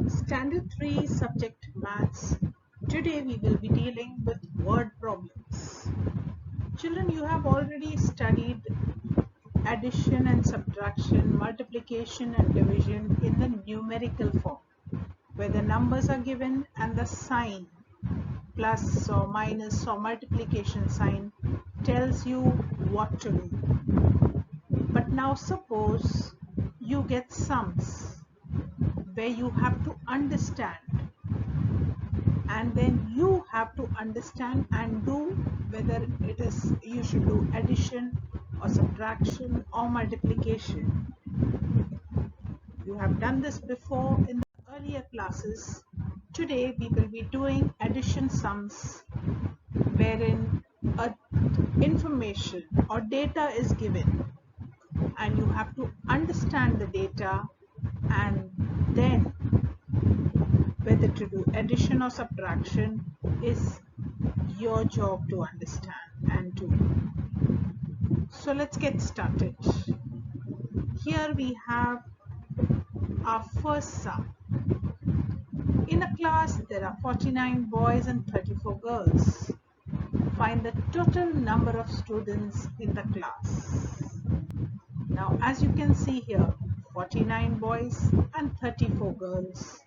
Standard 3 subject Maths. Today we will be dealing with word problems. Children, you have already studied addition and subtraction, multiplication and division in the numerical form, where the numbers are given and the sign, plus or minus or multiplication sign, tells you what to do. But now suppose you get sums where you have to understand, and then you have to understand and do whether it is you should do addition or subtraction or multiplication. You have done this before in the earlier classes. Today we will be doing addition sums wherein a information or data is given and you have to understand the data, and then whether to do addition or subtraction is your job to understand and do. So let's get started. Here we have our first sum. In a class there are 49 boys and 34 girls. Find the total number of students in the class. Now as you can see here, 49 boys and 34 girls.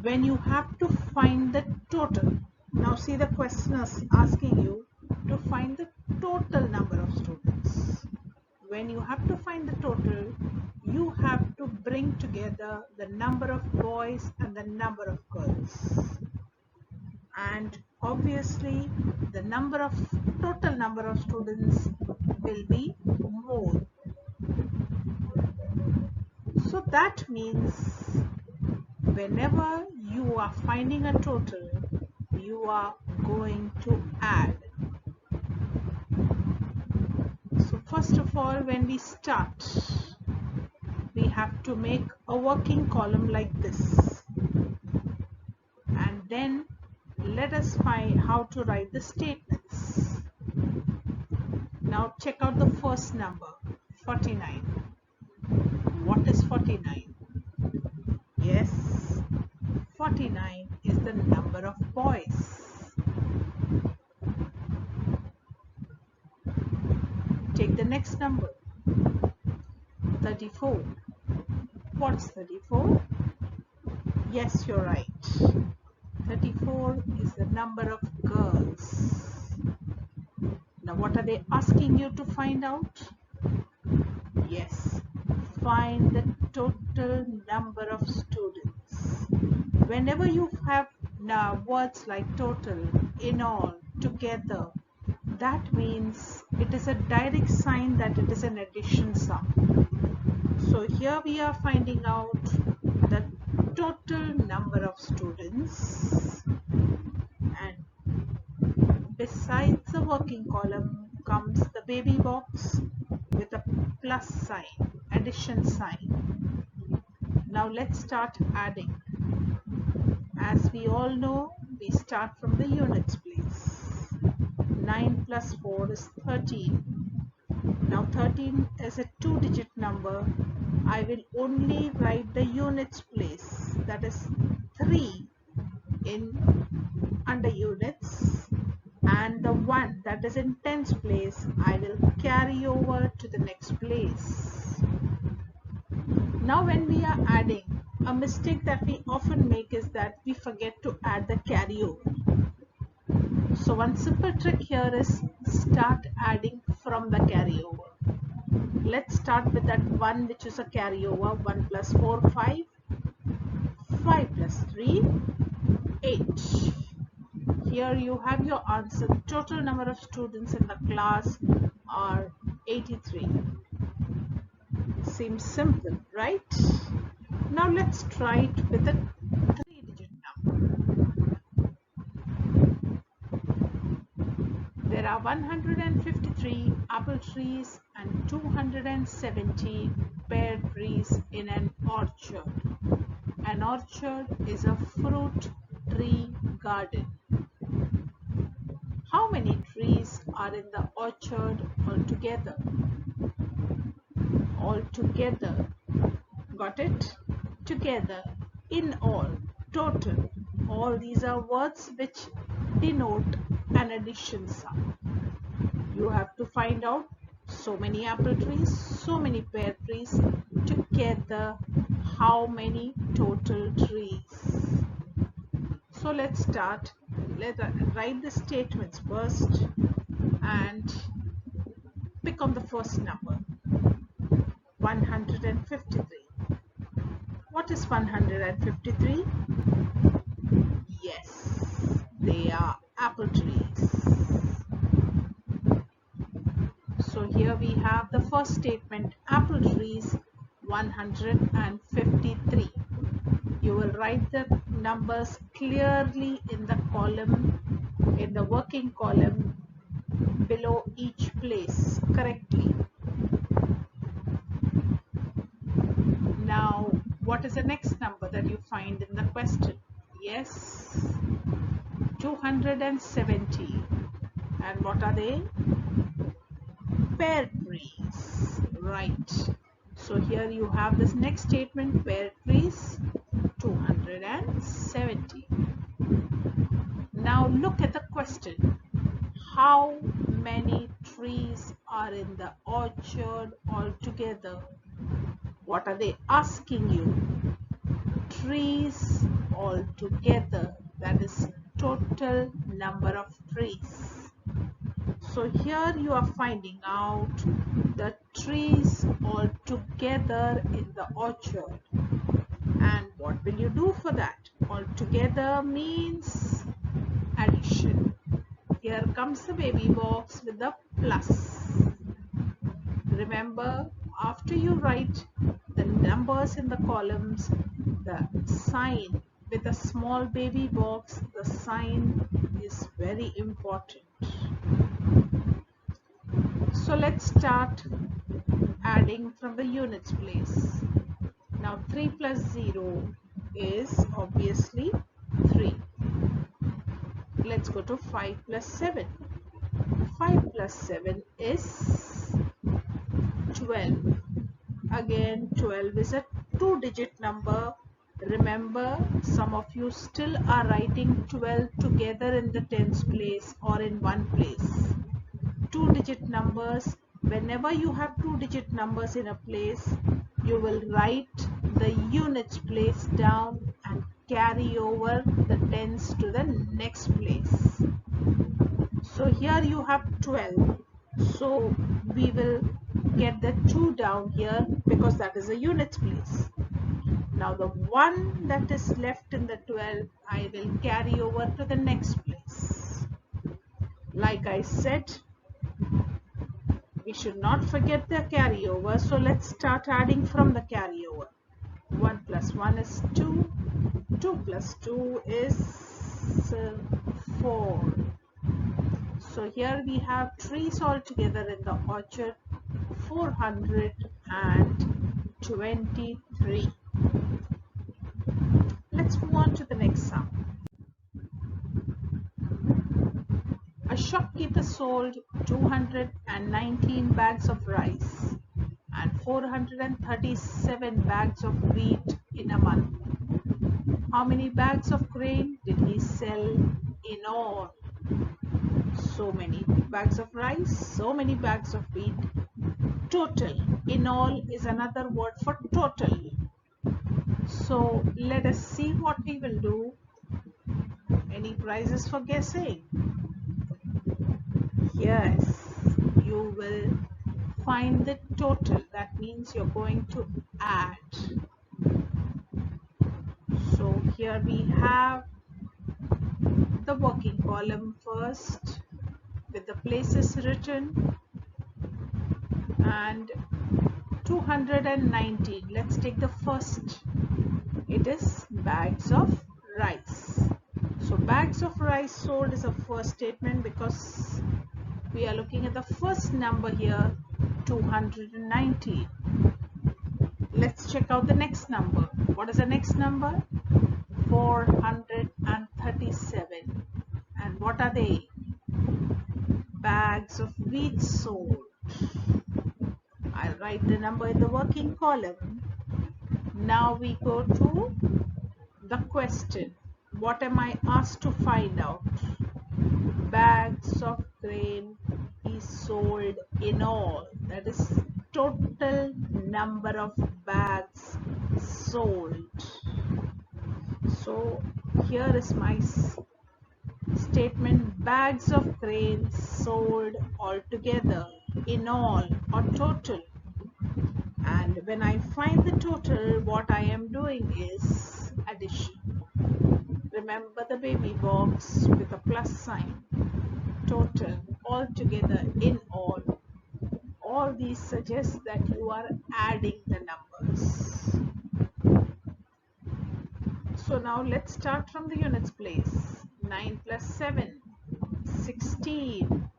When you have to find the total, now see the question is asking you to find the total number of students. When you have to find the total, you have to bring together the number of boys and the number of girls. And obviously the total number of students will be more. So that means whenever you are finding a total, you are going to add. So first of all, when we start, we have to make a working column like this, and then let us find how to write the statements. Now check out the first number, 49. What is 49? Yes, 49 is the number of boys. Take the next number, 34. What's 34? Yes, you're right. 34 is the number of girls. Now what are they asking you to find out? Yes, find the total number of students. Whenever you have now words like total, in all, together, that means it is a direct sign that it is an addition sum. So here we are finding out the total number of students, and besides the working column comes the baby box with a plus sign, addition sign. Now let's start adding. As we all know, we start from the units place. 9 plus 4 is 13. Now 13 is a two-digit number. I will only write the units place, that is 3 in under units, and the 1 that is in tens place I will carry over to the next place. Now when we are adding, a mistake that we often make is that we forget to add the carryover. So one simple trick here is start adding from the carryover. Let's start with that 1 which is a carryover. 1 plus 4, 5. 5 plus 3, 8. Here you have your answer. Total number of students in the class are 83. Seems simple, right? Now let's try it with a 3-digit number. There are 153 apple trees and 270 pear trees in an orchard. An orchard is a fruit tree garden. How many trees are in the orchard altogether? Altogether. Got it? Together. in all, total. All these are words which denote an addition sum. You have to find out so many apple trees, so many pear trees, together how many total trees. So let's start. Let's write the statements first and pick on the first number, 153. What is 153? Yes, they are apple trees. So here we have the first statement, apple trees 153. You will write the numbers clearly in the column, in the working column below each place correctly. Now, what is the next number that you find in the question? Yes, 270. And what are they? Pear trees. Right. So here you have this next statement, pear trees 270. Now look at the question. How many trees are in the orchard altogether? What are they asking you? Trees altogether, that is total number of trees. So here you are finding out the trees altogether in the orchard. And what will you do for that? Altogether means addition. Here comes the baby box with the plus. Remember, after you write the numbers in the columns, the sign with a small baby box, the sign is very important. So let's start adding from the units place. Now 3 plus 0 is obviously 3. Let's go to 5 plus 7. 5 plus 7 is 12. Again, 12 is a 2-digit number. Remember, some of you still are writing 12 together in the tens place or in one place. 2-digit numbers, whenever you have 2-digit numbers in a place, you will write the units place down and carry over the tens to the next place. So here you have 12. So we will get the 2 down here because that is a units place. Now the 1 that is left in the 12, I will carry over to the next place. Like I said, we should not forget the carryover. So let's start adding from the carryover. 1 plus 1 is 2. 2 plus 2 is 4. So here we have trees altogether in the orchard, 423. Let's move on to the next sum. A shopkeeper sold 219 bags of rice and 437 bags of wheat in a month. How many bags of grain did he sell in all? So many bags of rice, so many bags of wheat. Total, in all, is another word for total. So let us see what we will do. Any prizes for guessing? Yes, you will find the total. That means you're going to add. So here we have the working column first with the places written and 219. Let's take the first. It is bags of rice. So bags of rice sold is a first statement because we are looking at the first number here, 219. Let's check out the next number. What is the next number? 437. And what are they? Bags of wheat sold. I'll write the number in the working column. Now we go to the question, what am I asked to find out? Bags of grain is sold in all. That is total number of bags sold. So here is my statement: bags of grain sold altogether, in all, or total. And when I find the total, what I am doing is addition. Remember the baby box with a plus sign. Total, altogether, in all. All these suggest that you are adding the numbers. So now let's start from the units place. 9 plus 7, 16.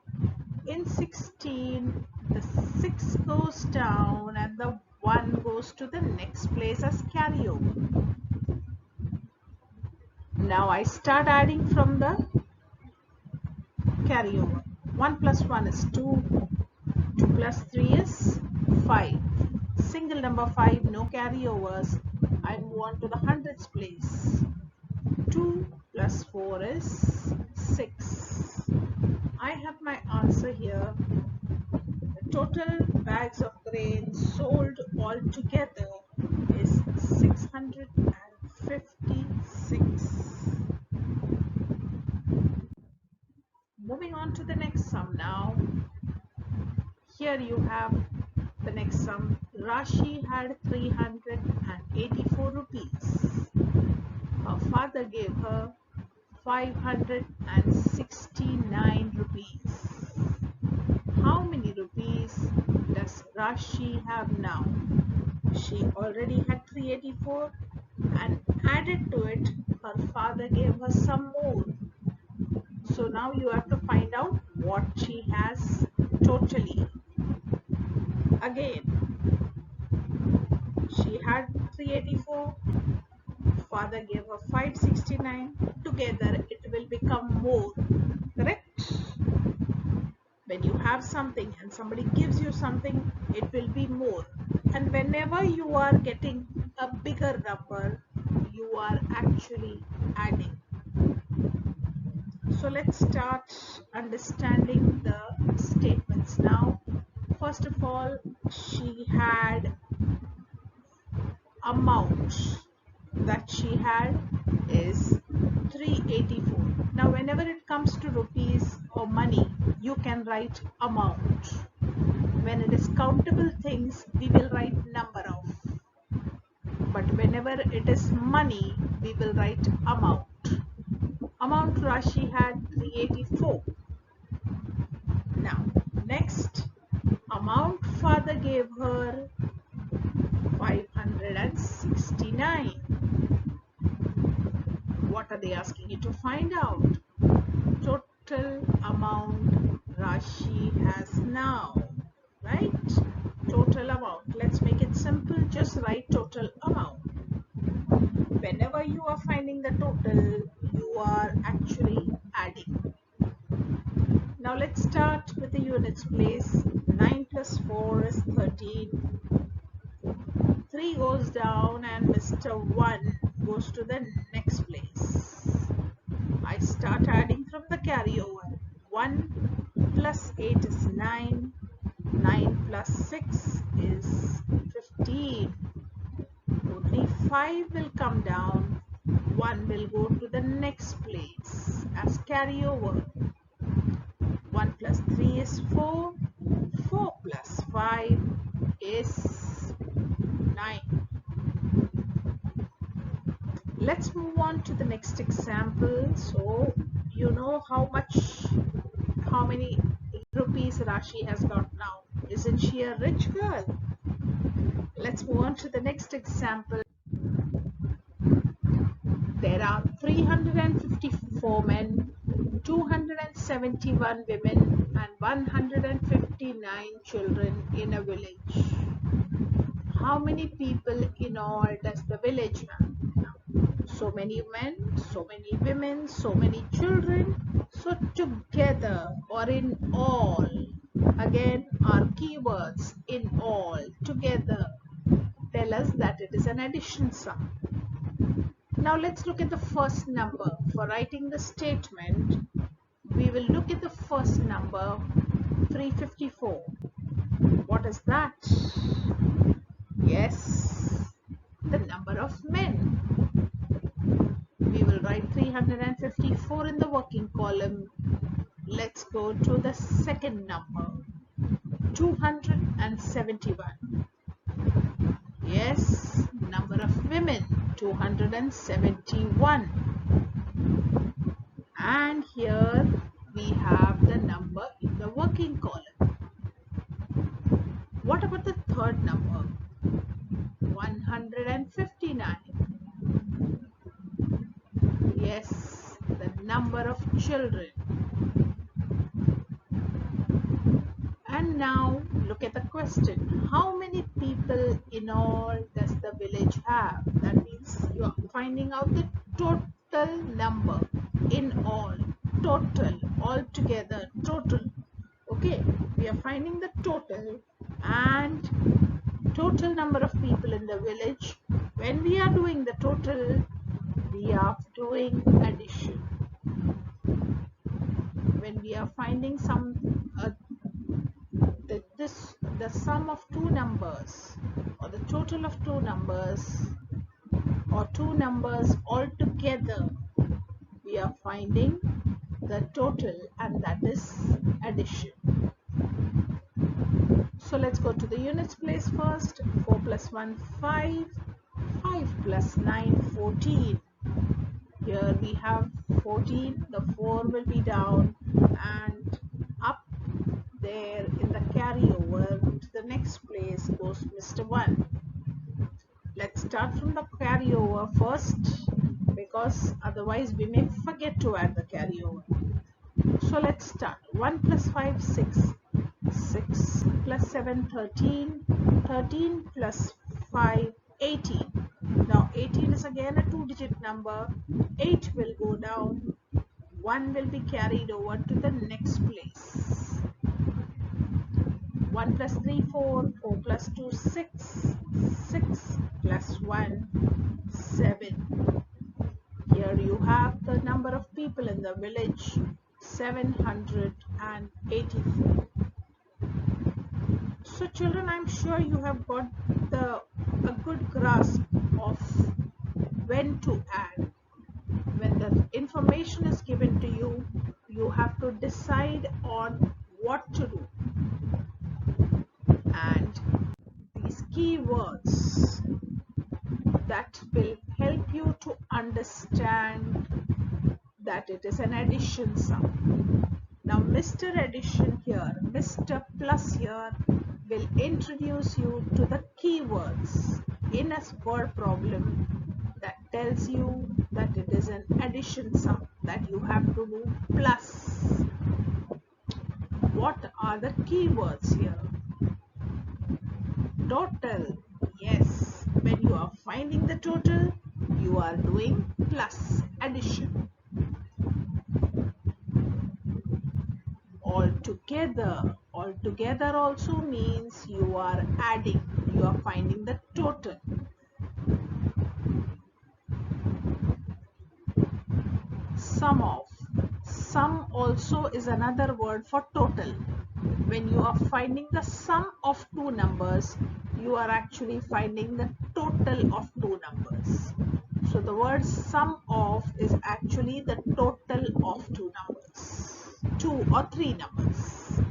In 16, the 6 goes down and the 1 goes to the next place as carryover. Now I start adding from the carryover. 1 plus 1 is 2. 2 plus 3 is 5. Single number 5, no carryovers. I move on to the hundreds place. 2 plus 4 is 6. I have my answer here. The total bags of grain sold altogether is 656. Moving on to the next sum now. Here you have the next sum. Rashi had 384 rupees. Her father gave her 569 rupees. How many rupees does Rashi have now? She already had 384 and added to it, her father gave her some more. So now you have to find out what she has totally. Again, she had 384, father gave her 569, together it will become more, correct? When you have something and somebody gives you something, it will be more. And whenever you are getting a bigger number, you are actually adding. So let's start understanding the statements now. First of all, she had amount that she had is 384. Now whenever it comes to rupees or money, you can write amount. When it is countable things, we will write number of. But whenever it is money, we will write amount. Amount Rashi had 384. Now next, amount father gave her 569. What are they asking you to find out? Total amount Rashi has now, right? Total amount. Let's make it simple. Just write total amount. Whenever you are finding the total, you are actually adding. Now let's start with the units place. 9 plus 4 is 13. 3 goes down and Mr. 1 goes to the next place. I start adding from the carryover. 1 plus 8 is 9. 9 plus 6 is 15. Only 5 will come down. 1 will go to the next place as carryover. 1 plus 3 is 4. 4 plus 5 is 9. Let's move on to the next example. So you know how many rupees Rashi has got now. Isn't she a rich girl? Let's move on to the next example. There are 354 men, 271 women and 159 children in a village. How many people in all does the village have? So many men, so many women, so many children. So together or in all, again our keywords: in all, together, tell us that it is an addition sum. Now let's look at the first number. For writing the statement, we will look at the first number, 354. What is that? Yes, the number of men. We will write 354 in the working column. Let's go to the second number, 271. Yes, number of women, 271. And here we have the number in the working column. What about the third number, 159? Yes, the number of children. And now look at the question. How many people in all does the village have? That means you are finding out the total number in all. Total, altogether, total. Okay, we are finding the total and total number of people in the village. When we are doing the total, we are doing addition. When we are finding the sum of two numbers or the total of two numbers or two numbers all together, we are finding the total, and that is addition. So let's go to the units place first. 4 plus 1, 5. 5 plus 9, 14. Here we have 14. The 4 will be down and up there in the carryover to the next place goes Mr. 1. Let's start from the carryover first, because otherwise we may forget to add the carryover. So let's start. 1 plus 5, 6. 6 plus 7, 13. 13 plus 5, 18. Now 18 is again a two-digit number. 8 will go down. 1 will be carried over to the next place. 1 plus 3, 4. 4 plus 2, 6. 6 plus 1, 7. Here you have the number of people in the village, 784. So children, I'm sure you have got a good grasp of when to add. When the information is given to you, you have to decide on what to do. And these keywords that will help you to understand that it is an addition sum. Now Mr. Addition here, Mr. Plus here will introduce you to the keywords in a word problem that tells you that it is an addition sum, that you have to do plus. What are the keywords here? Total. Yes, when you are finding the total, you are doing plus, addition. Altogether. Altogether also means you are adding, you are finding the total. Sum of. Sum also is another word for total. When you are finding the sum of two numbers, you are actually finding the total of two numbers. So the word sum of is actually the total of two numbers, two or three numbers.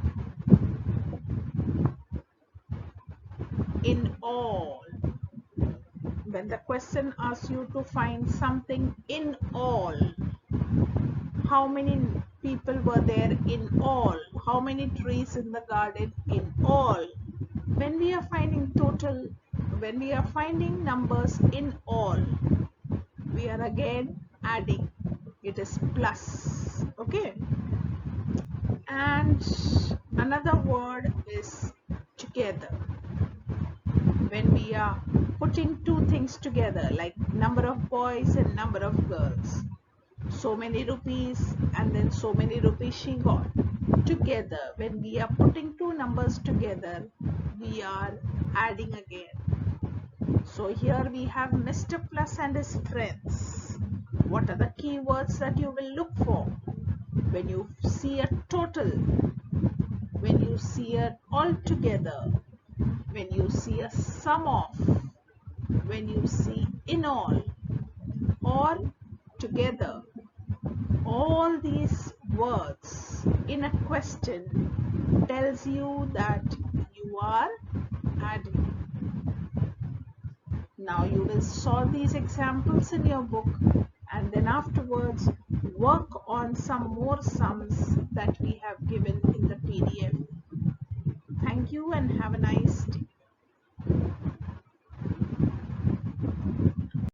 In all. When the question asks you to find something in all, how many people were there in all? How many trees in the garden in all? When we are finding total, when we are finding numbers in all, we are again adding. It is plus. Okay. And another word is together. When we are putting two things together, like number of boys and number of girls, so many rupees and then so many rupees she got. Together, when we are putting two numbers together, we are adding again. So here we have Mr. Plus and his friends. What are the keywords that you will look for when you see a total, when you see a altogether, when you see a sum of, when you see in all or together? All these words in a question tells you that you are adding. Now you will solve these examples in your book and then afterwards work on some more sums that we have given in the PDF. Thank you and have a nice day.